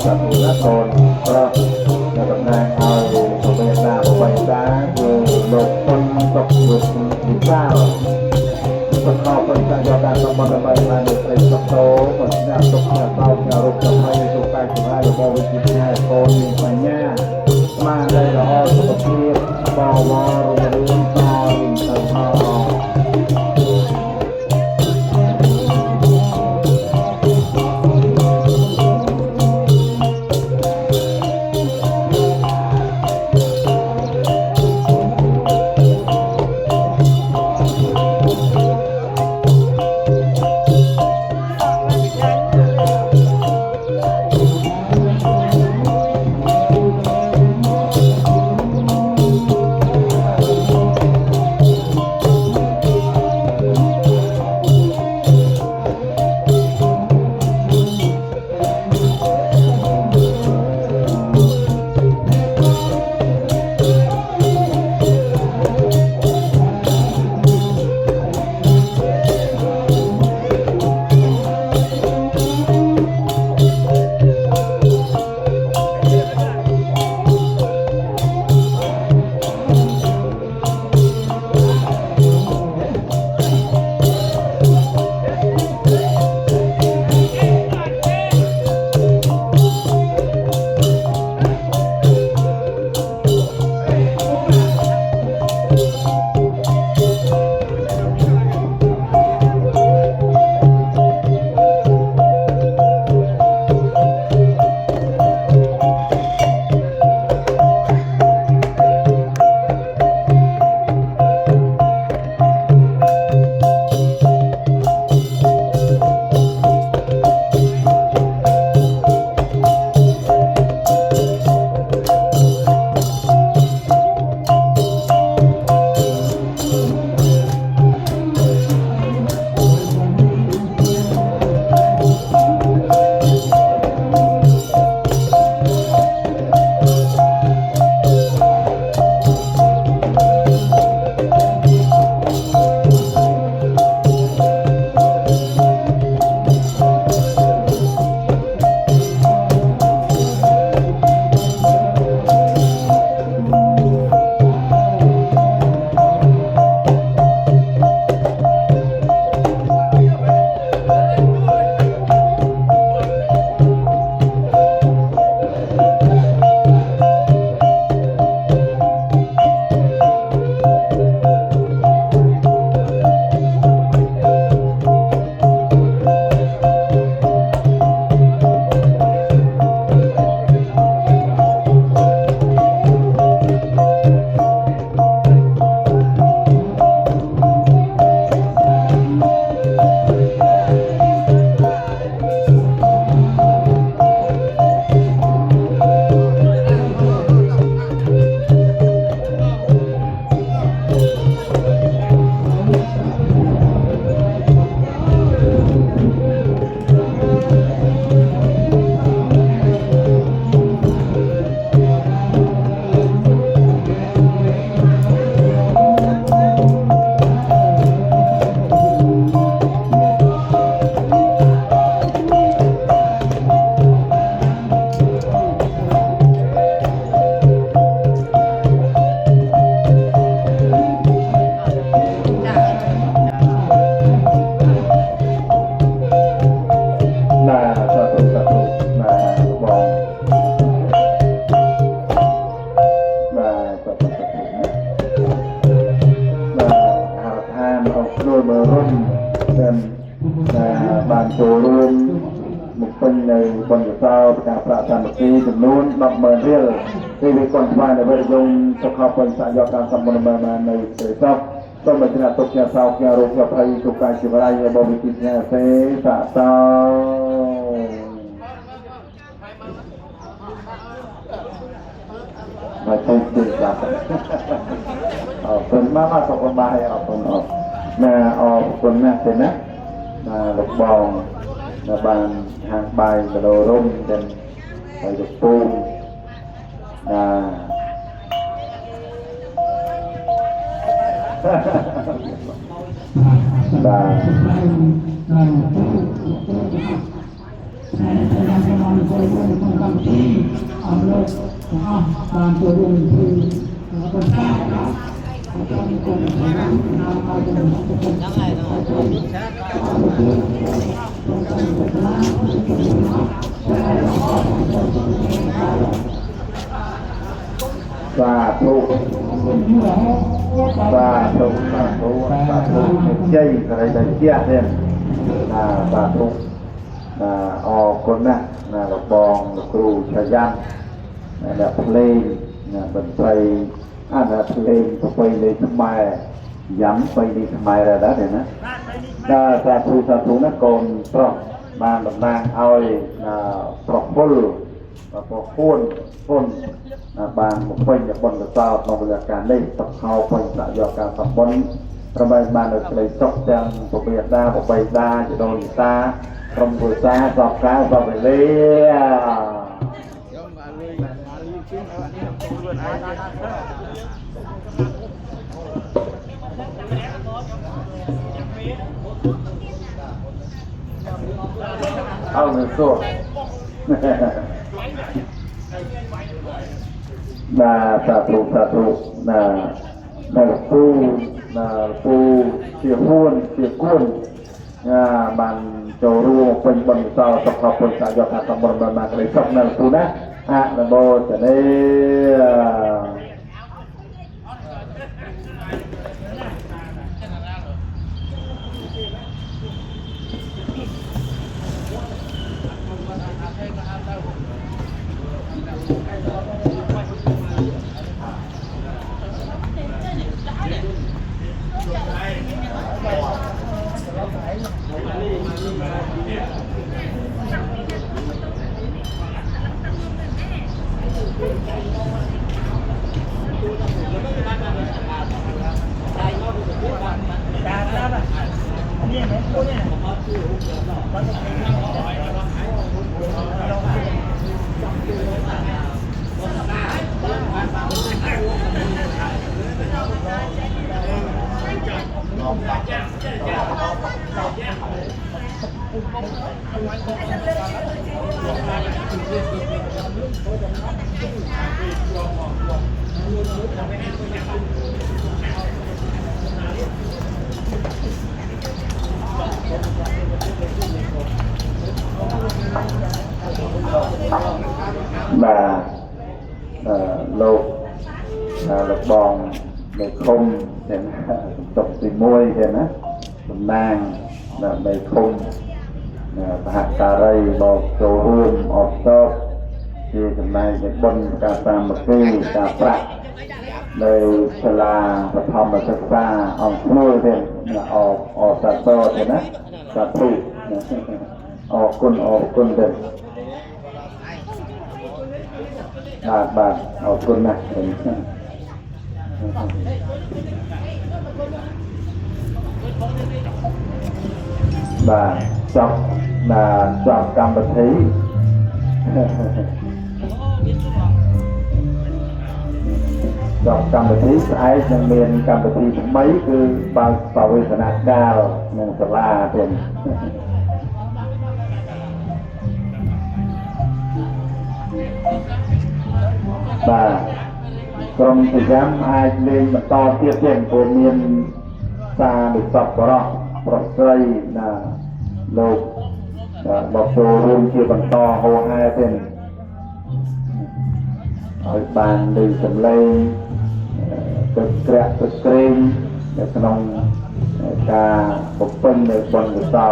satu nakon terus dengan al pemerintah lopon untuk bisa untuk penjagaan teman-teman dari sektor untuk tahu ngaruh sampai sukai sukai mau bisnisnya ekonomi banyak mana loh seperti bawa rumah terus bàn chỗ luôn một phần này còn được sao cả xã sản một cáiចំនួន 10,000 រៀលទីវាគាត់ស្វែងដើម្បីយកសុខភាពសាយកការសម្ព័ន្ធបាននៅប្រទេសសូមបញ្ជាក់ទុកជាសោកជារោគភ័យទុកកាយជីវរាយរបស់វិទ្យាសាស្ត្រសាកសោហើយទៅទីស្រាប់អរគុណមកសុខបាយអរគុណអរណាអរគុណណាស់ទេណាលោកបងបានហាងបាយគីឡូរុំទាំងហើយលោកពូបាទ สาธุสาธุสาธุสาธุใจอะไรใจเจี๊ยบเนี่ยสาธุออกคนนะเราบองครูชายันแบบเพลงเป็นไปเพลงไปเลยทำไมย้ำไปเลยทำไมอะไรได้เนี่ยนะสาธุนะก่อนเพราะมาแบบนางเอาปลอกพุลปลอกพุนบางคนจะบนกระเจ้าในบริการได้ตักเขาไปสายการสับบนประมาณมาเลยจบจังปกติได้ปกติได้จะโดนตาคำพูดตาสอบการสอบไปเลยเอาเงินสดสาธุปูเสียหุ้นมันโจรูเป็นบนเสาสภาพเป็นสายการสมบูรณ์มาเลยสักนั่นปูนะระโบจะได้โลกระบองในคมเห็นตกสีมวยเห็นนะนางในคมหากการัยบอกโจรุ่มออกโต๊ะที่ทำนายในบนการตามมาคือการปรับในเวลาประทอมมาศึกษาออกมวยเป็นออกสัตว์โตเห็นนะสัตว์ผู้ออกกุนเป็นบาทออกกุนนะเห็นจับกรรมปฏิจับกรรมปฏิไอ้ยังเรียนกรรมปฏิไม่คือบางสาววิสนาดาวหนึ่งสลาเป็นกรมสิย้ำไอ้เรียนมาต่อเทียบเทียงตัวเมียนซาหรือสับปะรดปลดใจโลกบอกโจรุ่มเกี่ยวกับต่อโฮไฮเป็นบานดีสำเร็จตึกแกะตึกเกรงในขนมกาปกป้องในบนกระเซา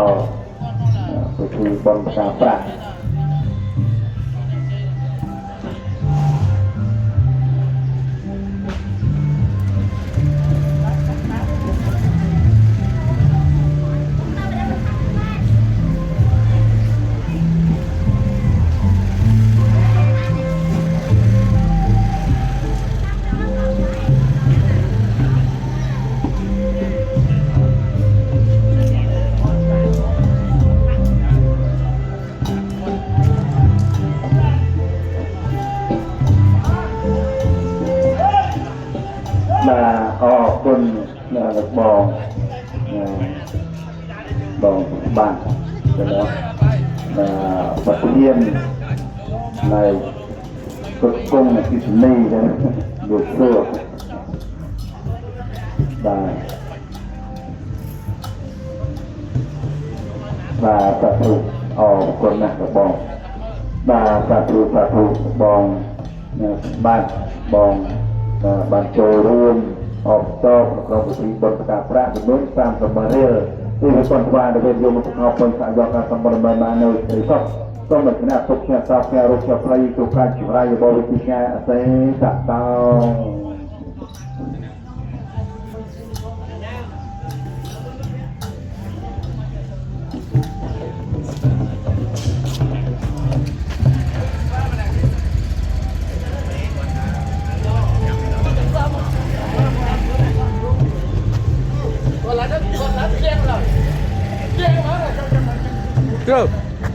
ก็คือบนกาปราคนบองบ้านเสร็จแล้ว บทเรียนในกฎกงกิจนี้นะดูเสื้อได้มาสาธุออกคนนะกระบองมาสาธุบองบ้านบองบ้านโจร่วมออกจอบเราไปที่บนประกาศพระเป็นนู้นตามสมัยเรียที่เป็นคนว่าในโยมทุกเขาเป็นสายยอการสมบูรณ์มาในสิริก็ต้องมีคณะทุกชาติสาวแก่รุ่งเช้าพระยิ่งตุการจิตรายบริจิตงานอาศัยจัดเตา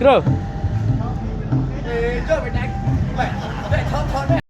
Kira. Jom,